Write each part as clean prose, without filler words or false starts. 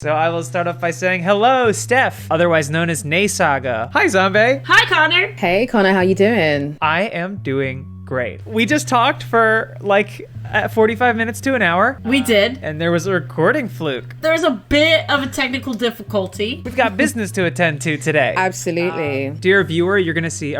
So I will start off by saying hello, Steph, otherwise known as Nnesaga. Hi, Zombie. Hi, Conor. Hey, Conor, how you doing? I am doing great. We just talked for 45 minutes to an hour. We did. And there was a recording fluke. There was a bit of a technical difficulty. We've got business to attend to today. Absolutely. Dear viewer, you're going to see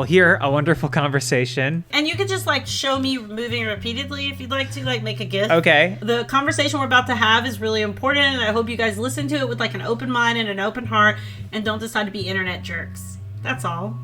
hear a wonderful conversation. And you could just show me moving repeatedly if you'd like to make a GIF. Okay. The conversation we're about to have is really important, and I hope you guys listen to it with an open mind and an open heart and don't decide to be internet jerks. That's all.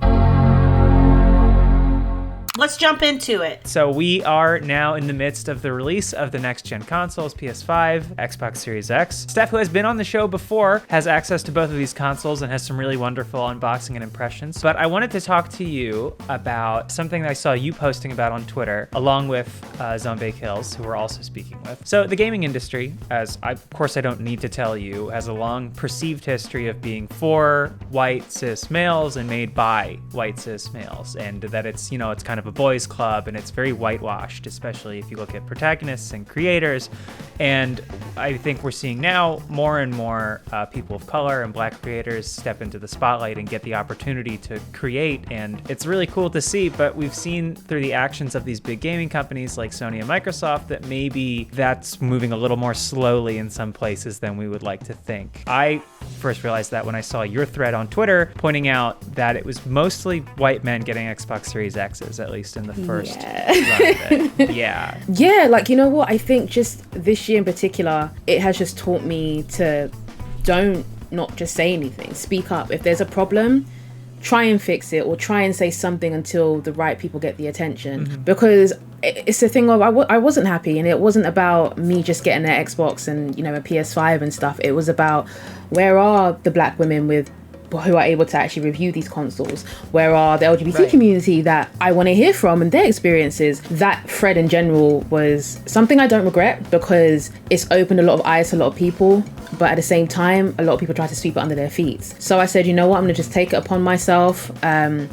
Let's jump into it. So we are now in the midst of the release of the next-gen consoles, PS5, Xbox Series X. Steph, who has been on the show before, has access to both of these consoles and has some really wonderful unboxing and impressions. But I wanted to talk to you about something that I saw you posting about on Twitter, along with ZombaeKillz, who we're also speaking with. So the gaming industry, of course I don't need to tell you, has a long perceived history of being for white cis males and made by white cis males, and that it's kind of a boys club, and it's very whitewashed, especially if you look at protagonists and creators. And I think we're seeing now more and more people of color and black creators step into the spotlight and get the opportunity to create, and it's really cool to see. But we've seen through the actions of these big gaming companies like Sony and Microsoft that maybe that's moving a little more slowly in some places than we would like to think. I first realized that when I saw your thread on Twitter pointing out that it was mostly white men getting Xbox Series X's, at least in the first run of it. Yeah. Yeah, you know what? I think just this year in particular, it has just taught me to not just say anything. Speak up. If there's a problem, try and fix it, or try and say something until the right people get the attention. Mm-hmm. Because it's the thing of I wasn't happy, and it wasn't about me just getting an Xbox and a PS5 and stuff. It was about, where are the black women who are able to actually review these consoles? Where are the LGBT community that I want to hear from and their experiences? That thread in general was something I don't regret, because it's opened a lot of eyes to a lot of people, but at the same time, a lot of people try to sweep it under their feet. So I said, you know what, I'm going to just take it upon myself and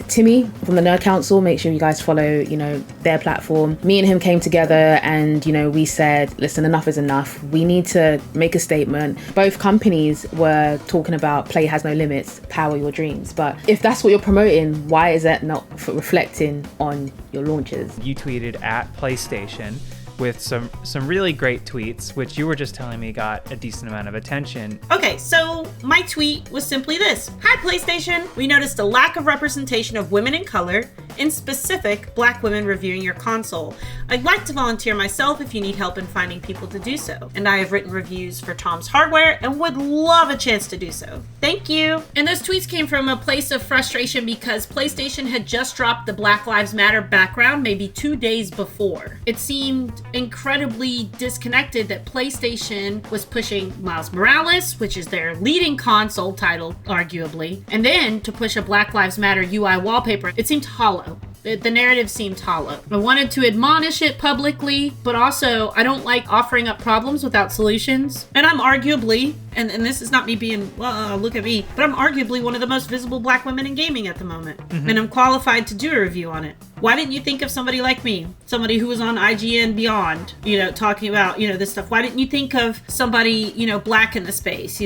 Timmy from the Nerd Council. Make sure you guys follow, their platform. Me and him came together and, we said, listen, enough is enough. We need to make a statement. Both companies were talking about play has no limits, power your dreams. But if that's what you're promoting, why is that not reflecting on your launches? You tweeted at PlayStation with some really great tweets, which you were just telling me got a decent amount of attention. Okay, so my tweet was simply this. Hi, PlayStation. We noticed a lack of representation of women in color, in specific, black women reviewing your console. I'd like to volunteer myself if you need help in finding people to do so. And I have written reviews for Tom's Hardware and would love a chance to do so. Thank you. And those tweets came from a place of frustration because PlayStation had just dropped the Black Lives Matter background maybe 2 days before. It seemed incredibly disconnected that PlayStation was pushing Miles Morales, which is their leading console title, arguably, and then to push a Black Lives Matter UI wallpaper. It seemed hollow. The narrative seemed hollow. I wanted to admonish it publicly, but also I don't like offering up problems without solutions. And I'm arguably, and this is not me being, look at me, but I'm arguably one of the most visible black women in gaming at the moment. Mm-hmm. And I'm qualified to do a review on it. Why didn't you think of somebody like me? Somebody who was on IGN Beyond, talking about, this stuff. Why didn't you think of somebody, black in the space,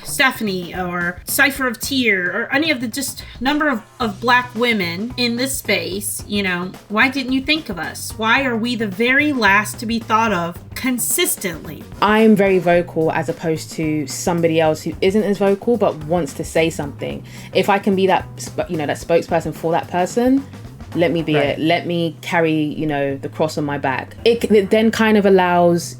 Stephanie or Cypher of Tyr or any of the just number of black women in this space? Why didn't you think of us? Why are we the very last to be thought of consistently? I'm very vocal as opposed to somebody else who isn't as vocal but wants to say something. If I can be that spokesperson for that person, let me be it. Let me carry, the cross on my back. It then kind of allows,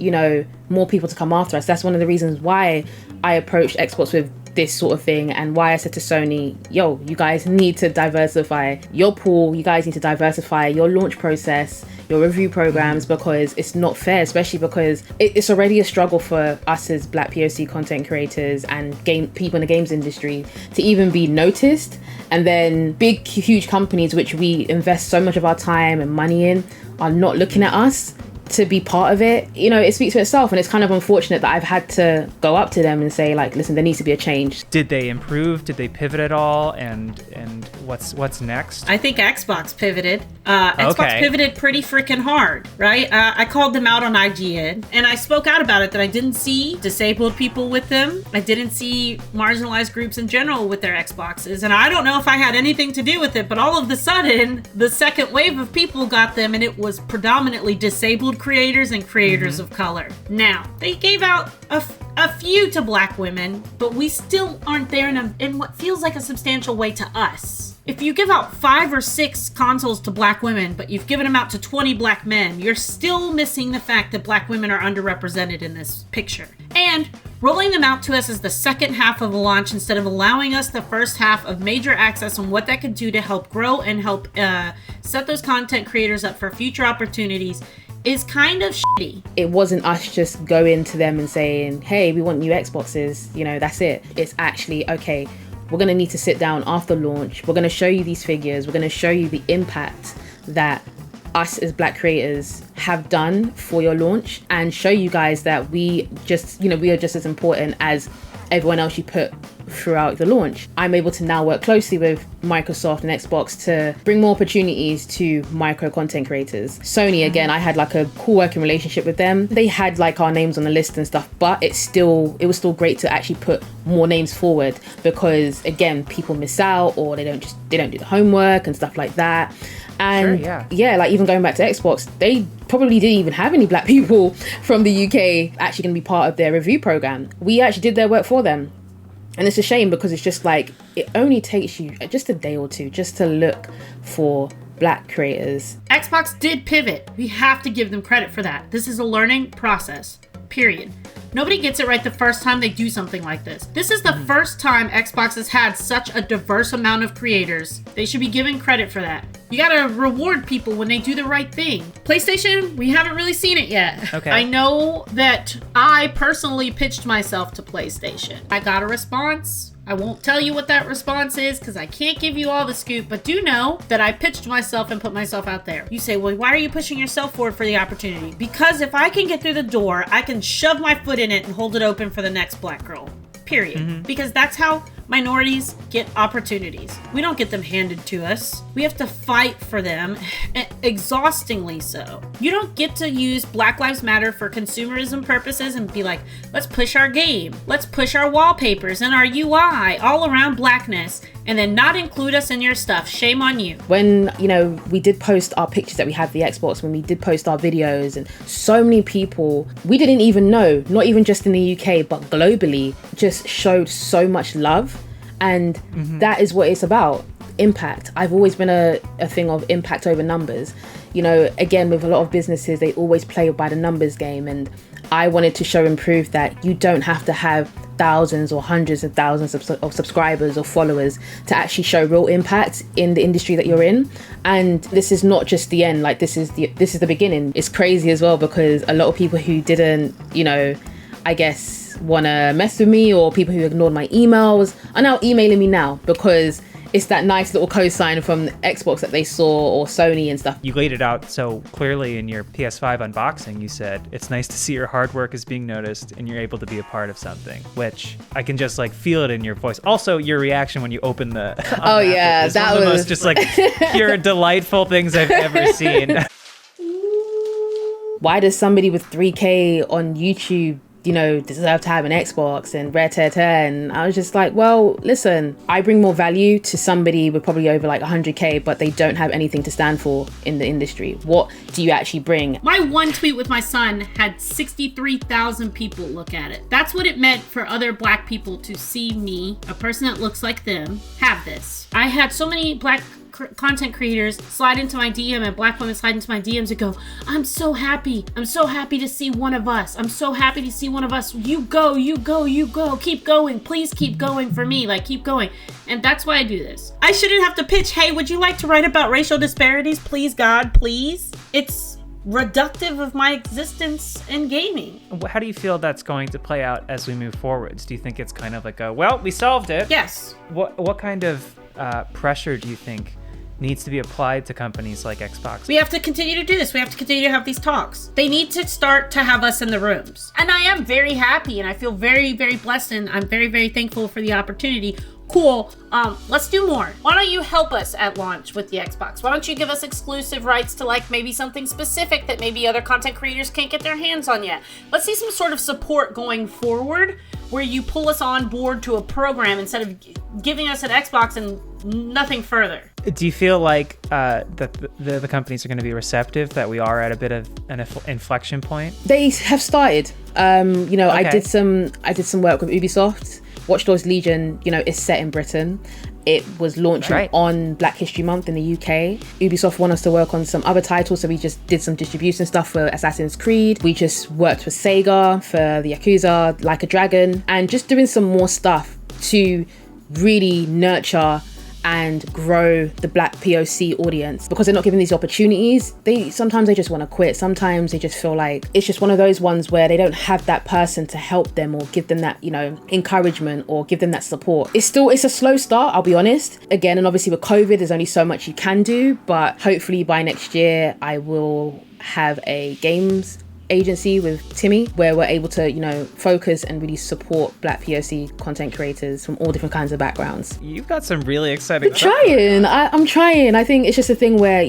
more people to come after us. That's one of the reasons why I approached Xbox with this sort of thing, and why I said to Sony, yo, you guys need to diversify your pool, you guys need to diversify your launch process, your review programs, because it's not fair, especially because it's already a struggle for us as black POC content creators and people in the games industry to even be noticed. And then big, huge companies, which we invest so much of our time and money in, are not looking at us. to be part of it, you know, it speaks for itself. And it's kind of unfortunate that I've had to go up to them and say, like, listen, there needs to be a change. Did they improve? Did they pivot at all? And what's next? I think Xbox pivoted. Xbox pivoted pretty freaking hard, right? I called them out on IGN, and I spoke out about it that I didn't see disabled people with them. I didn't see marginalized groups in general with their Xboxes, and I don't know if I had anything to do with it, but all of a sudden, the second wave of people got them, and it was predominantly disabled creators and creators of color. Now, they gave out a few to black women, but we still aren't there in what feels like a substantial way to us. If you give out 5 or 6 consoles to black women, but you've given them out to 20 black men, you're still missing the fact that black women are underrepresented in this picture. And rolling them out to us as the second half of a launch instead of allowing us the first half of major access on what that could do to help grow and help set those content creators up for future opportunities is kind of shitty. It wasn't us just going to them and saying, hey, we want new Xboxes, you know, that's it. It's actually, okay, we're going to need to sit down after launch. We're going to show you these figures. We're going to show you the impact that us as black creators have done for your launch, and show you guys that we just, you know, we are just as important as everyone else you put throughout the launch. I'm able to now work closely with Microsoft and Xbox to bring more opportunities to micro content creators. Sony, again, I had like a cool working relationship with them. They had like our names on the list and stuff, but it was still great to actually put more names forward, because again, people miss out, or they don't do the homework and stuff like that. And yeah, like even going back to Xbox, they probably didn't even have any black people from the UK actually going to be part of their review program. We actually did their work for them. And it's a shame, because it's just like, it only takes you just a day or two just to look for black creators. Xbox did pivot. We have to give them credit for that. This is a learning process, period. Nobody gets it right the first time they do something like this. This is the first time Xbox has had such a diverse amount of creators. They should be given credit for that. You gotta reward people when they do the right thing. PlayStation, we haven't really seen it yet. Okay. I know that I personally pitched myself to PlayStation. I got a response. I won't tell you what that response is because I can't give you all the scoop, but do know that I pitched myself and put myself out there. You say, well, why are you pushing yourself forward for the opportunity? Because if I can get through the door, I can shove my foot in it and hold it open for the next black girl. Period. Because that's how minorities get opportunities. We don't get them handed to us. We have to fight for them, exhaustingly so. You don't get to use Black Lives Matter for consumerism purposes and be like, let's push our game. Let's push our wallpapers and our UI all around blackness, and then not include us in your stuff. Shame on you. When, you know, we did post our pictures that we had the Xbox, when we did post our videos, and so many people we didn't even know, not even just in the UK, but globally, just showed so much love. And that is what it's about. Impact. I've always been a thing of impact over numbers. You know, again, with a lot of businesses, they always play by the numbers game. And I wanted to show and prove that you don't have to have thousands or hundreds of thousands of subscribers or followers to actually show real impact in the industry that you're in. And this is not just the end. Like, this is the beginning. It's crazy as well, because a lot of people who didn't, you know, I guess, want to mess with me, or people who ignored my emails are now emailing me now, because it's that nice little cosign from Xbox that they saw, or Sony and stuff. You laid it out so clearly in your PS5 unboxing. You said, it's nice to see your hard work is being noticed and you're able to be a part of something, which I can just like feel it in your voice. Also, your reaction when you open the oh yeah, that one of the was most just like pure delightful things I've ever seen. Why does somebody with 3K on YouTube, you know, deserve to have an Xbox and rare tear? And I was just like, well, listen, I bring more value to somebody with probably over like 100K, but they don't have anything to stand for in the industry. What do you actually bring? My one tweet with my son had 63,000 people look at it. That's what it meant for other black people to see me, a person that looks like them, have this. I had so many black content creators slide into my DM, and black women slide into my DMs and go, I'm so happy to see one of us. I'm so happy to see one of us. You go, keep going, please keep going for me, like keep going. And that's why I do this. I shouldn't have to pitch, hey, would you like to write about racial disparities? Please, God, please. It's reductive of my existence in gaming. How do you feel that's going to play out as we move forwards? Do you think it's kind of like a, well, we solved it? Yes. What kind of pressure do you think needs to be applied to companies like Xbox. We have to continue to do this. We have to continue to have these talks. They need to start to have us in the rooms. And I am very happy and I feel very, very blessed and I'm very, very thankful for the opportunity. Cool. Let's do more. Why don't you help us at launch with the Xbox? Why don't you give us exclusive rights to like maybe something specific that maybe other content creators can't get their hands on yet? Let's see some sort of support going forward where you pull us on board to a program instead of giving us an Xbox and nothing further. Do you feel like that the companies are going to be receptive, that we are at a bit of an inflection point? They have started. Okay. I did some work with Ubisoft. Watch Dogs Legion, is set in Britain. It was launching on Black History Month in the UK. Ubisoft want us to work on some other titles, so we just did some distribution stuff for Assassin's Creed. We just worked with Sega for the Yakuza, Like a Dragon, and just doing some more stuff to really nurture and grow the Black POC audience, because they're not given these opportunities. Sometimes they just want to quit. Sometimes they just feel like it's just one of those ones where they don't have that person to help them or give them that, encouragement or give them that support. It's a slow start, I'll be honest. Again, and obviously with COVID, there's only so much you can do, but hopefully by next year, I will have a games agency with Timmy where we're able to focus and really support Black POC content creators from all different kinds of backgrounds. You've got some really exciting I'm trying. I think it's just a thing where,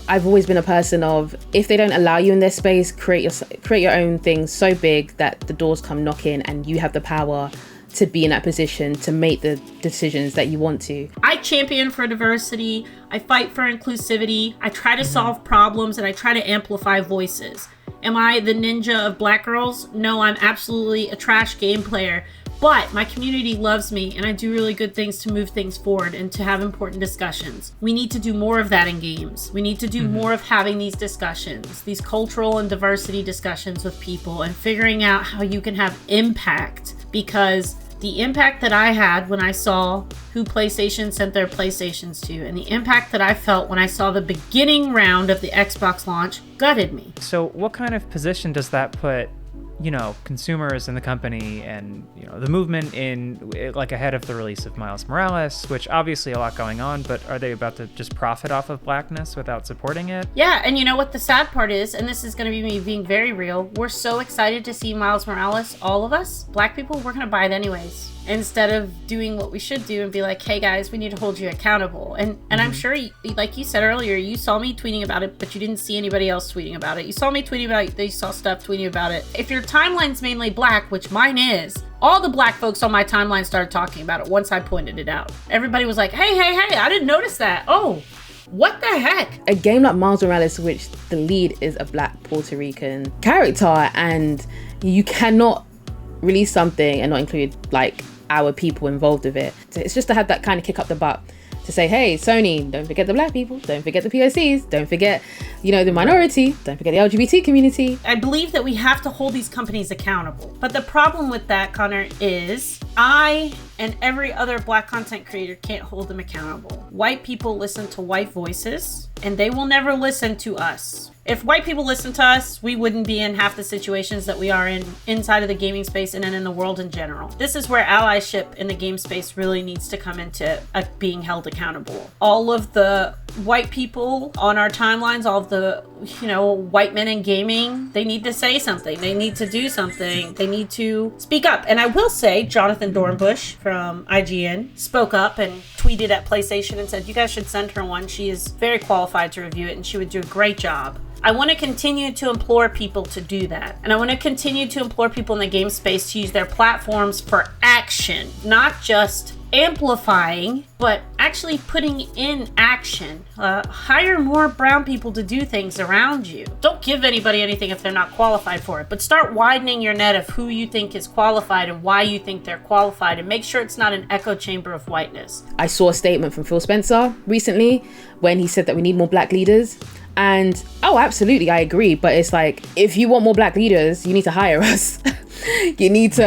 I've always been a person of, if they don't allow you in their space, create your own thing so big that the doors come knocking and you have the power to be in that position to make the decisions that you want to. I champion for diversity. I fight for inclusivity. I try to solve problems and I try to amplify voices. Am I the ninja of Black girls? No, I'm absolutely a trash game player. But my community loves me and I do really good things to move things forward and to have important discussions. We need to do more of that in games. We need to do more of having these discussions, these cultural and diversity discussions with people and figuring out how you can have impact, because the impact that I had when I saw who PlayStation sent their PlayStations to and the impact that I felt when I saw the beginning round of the Xbox launch gutted me. So what kind of position does that put, consumers in the company and, the movement in, like, ahead of the release of Miles Morales, which obviously a lot going on, but are they about to just profit off of Blackness without supporting it? Yeah, and you know what the sad part is, and this is going to be me being very real, we're so excited to see Miles Morales, all of us, Black people, we're going to buy it anyways. Instead of doing what we should do and be like, hey guys, we need to hold you accountable. And I'm sure, like you said earlier, you saw me tweeting about it, but you didn't see anybody else tweeting about it. You saw me tweeting about it, you saw stuff tweeting about it. If your timeline's mainly Black, which mine is, all the Black folks on my timeline started talking about it once I pointed it out. Everybody was like, hey, I didn't notice that. Oh, what the heck? A game like Miles Morales, which the lead is a Black Puerto Rican character, and you cannot release something and not include, like, our people involved with it. So it's just to have that kind of kick up the butt to say, hey, Sony, don't forget the Black people, don't forget the POCs, don't forget, the minority, don't forget the LGBT community. I believe that we have to hold these companies accountable. But the problem with that, Conor, is I and every other Black content creator can't hold them accountable. White people listen to white voices, and they will never listen to us. If white people listened to us, we wouldn't be in half the situations that we are in inside of the gaming space and in the world in general. This is where allyship in the game space really needs to come into being held accountable. All of the white people on our timelines, all of the, white men in gaming, they need to say something. They need to do something. They need to speak up. And I will say, Jonathan Dornbush from IGN spoke up and tweeted at PlayStation and said, you guys should send her one. She is very qualified to review it and she would do a great job. I want to continue to implore people to do that. And I want to continue to implore people in the game space to use their platforms for action, not just amplifying, but actually putting in action. Hire more brown people to do things around you. Don't give anybody anything if they're not qualified for it, but start widening your net of who you think is qualified and why you think they're qualified, and make sure it's not an echo chamber of whiteness. I saw a statement from Phil Spencer recently when he said that we need more Black leaders. And absolutely, I agree. But it's like, if you want more Black leaders, you need to hire us. You need to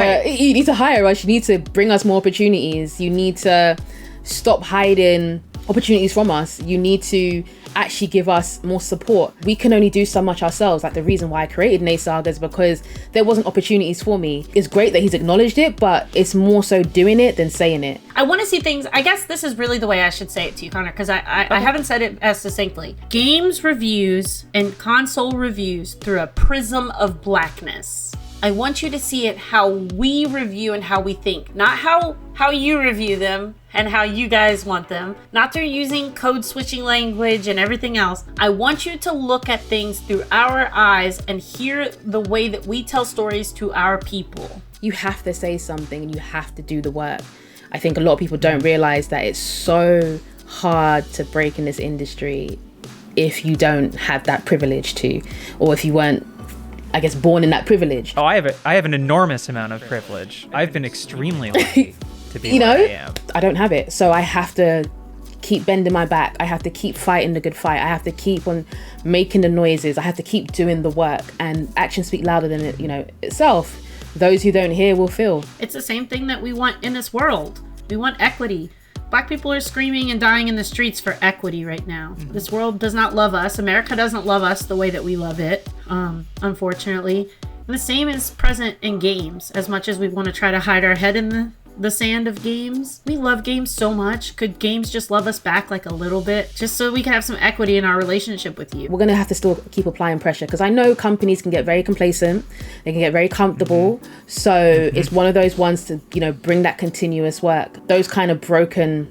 hire us. You need to bring us more opportunities. You need to stop hiding opportunities from us. You need to actually give us more support. We can only do so much ourselves. Like the reason why I created Nnesaga is because there wasn't opportunities for me. It's great that he's acknowledged it, but it's more so doing it than saying it. I want to see things. I guess this is really the way I should say it to you, Conor, because I haven't said it as succinctly. Games reviews and console reviews through a prism of blackness. I want you to see it how we review and how we think, not how you review them and how you guys want them, not through using code switching language and everything else. I want you to look at things through our eyes and hear the way that we tell stories to our people. You have to say something and you have to do the work. I think a lot of people don't realize that it's so hard to break in this industry if you don't have that privilege to, or if you weren't, I guess, born in that privilege. Oh, I have an enormous amount of privilege. I've been extremely lucky to be where I am. I don't have it. So I have to keep bending my back. I have to keep fighting the good fight. I have to keep on making the noises. I have to keep doing the work, and actions speak louder than it, itself. Those who don't hear will feel. It's the same thing that we want in this world. We want equity. Black people are screaming and dying in the streets for equity right now. This world does not love us. America doesn't love us the way that we love it, unfortunately. And the same is present in games. As much as we want to try to hide our head in the sand of games, we love games so much. Could games just love us back like a little bit, just so we can have some equity in our relationship with you? We're going to have to still keep applying pressure, because I know companies can get very complacent. They can get very comfortable. So it's one of those ones to, bring that continuous work. Those kind of broken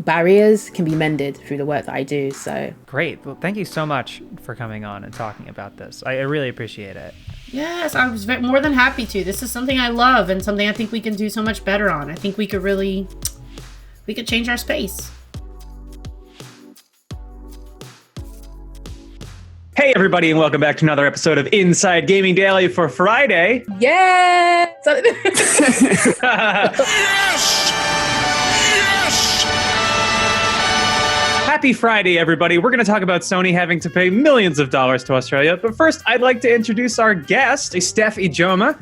barriers can be mended through the work that I do. So great. Well, thank you so much for coming on and talking about this. I really appreciate it. Yes, I was more than happy to. This is something I love and something I think we can do so much better on. I think we could change our space. Hey everybody, and welcome back to another episode of Inside Gaming Daily for Friday. Yeah. Happy Friday, everybody. We're going to talk about Sony having to pay millions of dollars to Australia. But first, I'd like to introduce our guest, Steph Ijoma.